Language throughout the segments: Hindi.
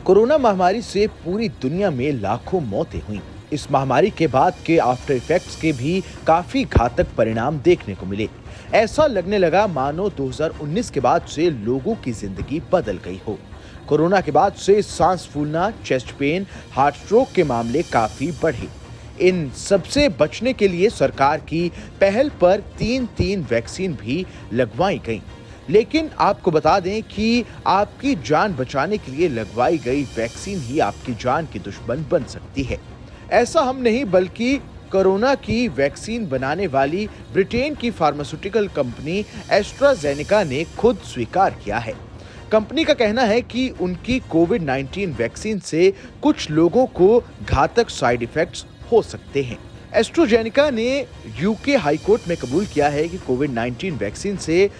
कोरोना महामारी से पूरी दुनिया में लाखों मौतें हुई। इस महामारी के बाद के आफ्टर इफेक्ट्स के भी काफी घातक परिणाम देखने को मिले। ऐसा लगने लगा मानो 2019 के बाद से लोगों की जिंदगी बदल गई हो। कोरोना के बाद से सांस फूलना, चेस्ट पेन, हार्ट स्ट्रोक के मामले काफी बढ़े। इन सबसे बचने के लिए सरकार की पहल पर तीन वैक्सीन भी लगवाई गई। लेकिन आपको बता दें कि आपकी जान बचाने के लिए लगवाई गई वैक्सीन ही आपकी जान की दुश्मन बन सकती है। ऐसा हम नहीं बल्कि कोरोना की वैक्सीन बनाने वाली ब्रिटेन की फार्मास्यूटिकल कंपनी एस्ट्राजेनेका ने खुद स्वीकार किया है। कंपनी का कहना है कि उनकी कोविड-19 वैक्सीन से कुछ लोगों को घातक साइड इफेक्ट्स हो सकते हैं। एस्ट्राजेनेका ने यूके हाईकोर्ट में कबूल किया है कि कोविड-19 वैक्सीन से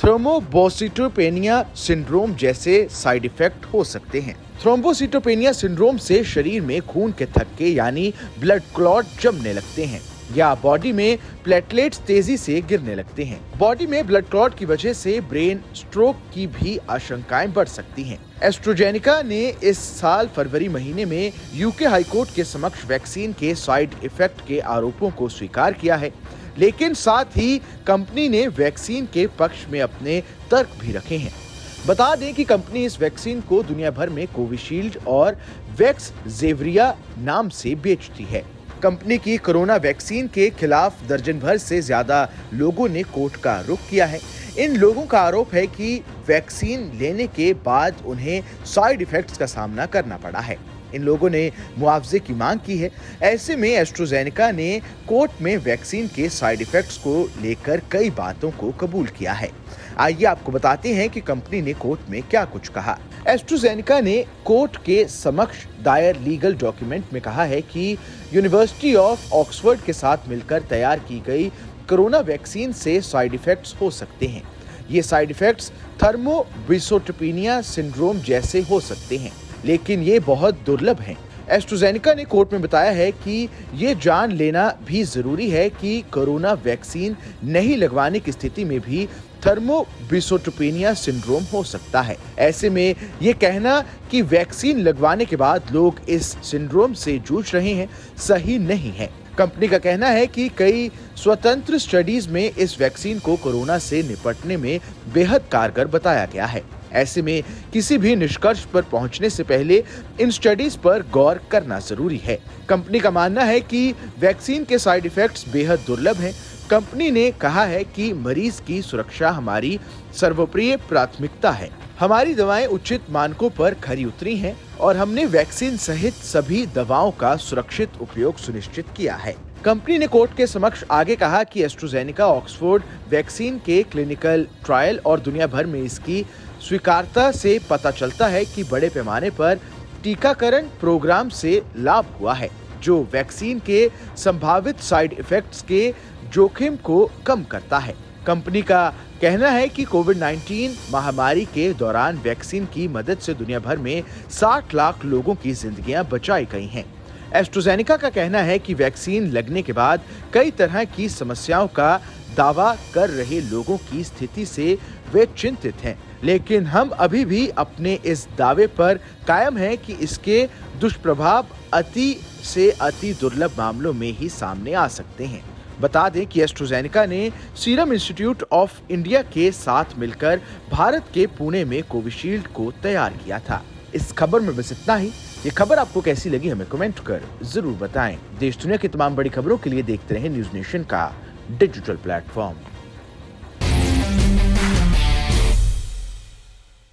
थ्रोम्बोसिटोपेनिया सिंड्रोम जैसे साइड इफेक्ट हो सकते हैं। थ्रोम्बोसिटोपेनिया सिंड्रोम से शरीर में खून के थक्के यानी ब्लड क्लॉट जमने लगते हैं या बॉडी में प्लेटलेट्स तेजी से गिरने लगते हैं। बॉडी में ब्लड क्लॉट की वजह से ब्रेन स्ट्रोक की भी आशंकाएं बढ़ सकती हैं। एस्ट्राजेनेका ने इस साल फरवरी महीने में यूके हाईकोर्ट के समक्ष वैक्सीन के साइड इफेक्ट के आरोपों को स्वीकार किया है, लेकिन साथ ही कंपनी ने वैक्सीन के पक्ष में अपने तर्क भी रखे हैं। बता दें कि कंपनी इस वैक्सीन को दुनिया भर में कोविशील्ड और वैक्सजेवरिया नाम से बेचती है। कंपनी की कोरोना वैक्सीन के खिलाफ दर्जन भर से ज्यादा लोगों ने कोर्ट का रुख किया है। इन लोगों का आरोप है कि वैक्सीन लेने के बाद उन्हें साइड इफेक्ट्स का सामना करना पड़ा है। इन लोगों ने मुआवजे की मांग की है। ऐसे में एस्ट्राजेनेका ने कोर्ट में वैक्सीन के साइड इफेक्ट्स को लेकर कई बातों को कबूल किया है। आइए आपको बताते हैं कि कंपनी ने कोर्ट में क्या कुछ कहा। एस्ट्राजेनेका ने कोर्ट के समक्ष दायर लीगल डॉक्यूमेंट में कहा है कि यूनिवर्सिटी ऑफ ऑक्सफोर्ड के साथ मिलकर तैयार की गई कोरोना वैक्सीन से साइड इफेक्ट्स हो सकते हैं। ये साइड इफेक्ट्स थर्मोब्लिसोटोपेनिया सिंड्रोम जैसे हो सकते हैं, लेकिन ये बहुत दुर्लभ हैं। एस्ट्राजेनेका ने कोर्ट में बताया है कि ये जान लेना भी जरूरी है कि कोरोना वैक्सीन नहीं लगवाने की स्थिति में भी थर्मोब्लिसोटोपेनिया सिंड्रोम हो सकता है। ऐसे में ये कहना कि वैक्सीन लगवाने के बाद लोग इस सिंड्रोम से जूझ रहे हैं सही नहीं है। कंपनी का कहना है कि कई स्वतंत्र स्टडीज में इस वैक्सीन को कोरोना से निपटने में बेहद कारगर बताया गया है। ऐसे में किसी भी निष्कर्ष पर पहुंचने से पहले इन स्टडीज पर गौर करना जरूरी है। कंपनी का मानना है कि वैक्सीन के साइड इफेक्ट्स बेहद दुर्लभ हैं। कंपनी ने कहा है कि मरीज की सुरक्षा हमारी सर्वोपरि प्राथमिकता है। हमारी दवाएं उचित मानकों पर खरी उतरी हैं और हमने वैक्सीन सहित सभी दवाओं का सुरक्षित उपयोग सुनिश्चित किया है। कंपनी ने कोर्ट के समक्ष आगे कहा कि एस्ट्राजेनेका ऑक्सफोर्ड वैक्सीन के क्लिनिकल ट्रायल और दुनिया भर में इसकी स्वीकार्यता से पता चलता है कि बड़े पैमाने पर टीकाकरण प्रोग्राम से लाभ हुआ है, जो वैक्सीन के संभावित साइड इफेक्ट्स के जोखिम को कम करता है। कंपनी का कहना है कि कोविड-19 महामारी के दौरान वैक्सीन की मदद से दुनिया भर में 60 लाख लोगों की जिंदगियां बचाई गई हैं। एस्ट्राजेनेका का कहना है कि वैक्सीन लगने के बाद कई तरह की समस्याओं का दावा कर रहे लोगों की स्थिति से वे चिंतित हैं, लेकिन हम अभी भी अपने इस दावे पर कायम हैं कि इसके दुष्प्रभाव अति से अति दुर्लभ मामलों में ही सामने आ सकते हैं। बता दें कि एस्ट्राजेनेका ने सीरम इंस्टीट्यूट ऑफ इंडिया के साथ मिलकर भारत के पुणे में कोविशील्ड को तैयार किया था। इस खबर में बस इतना ही। ये खबर आपको कैसी लगी हमें कमेंट कर जरूर बताएं। देश दुनिया की तमाम बड़ी खबरों के लिए देखते रहें न्यूज़ नेशन का डिजिटल प्लेटफॉर्म।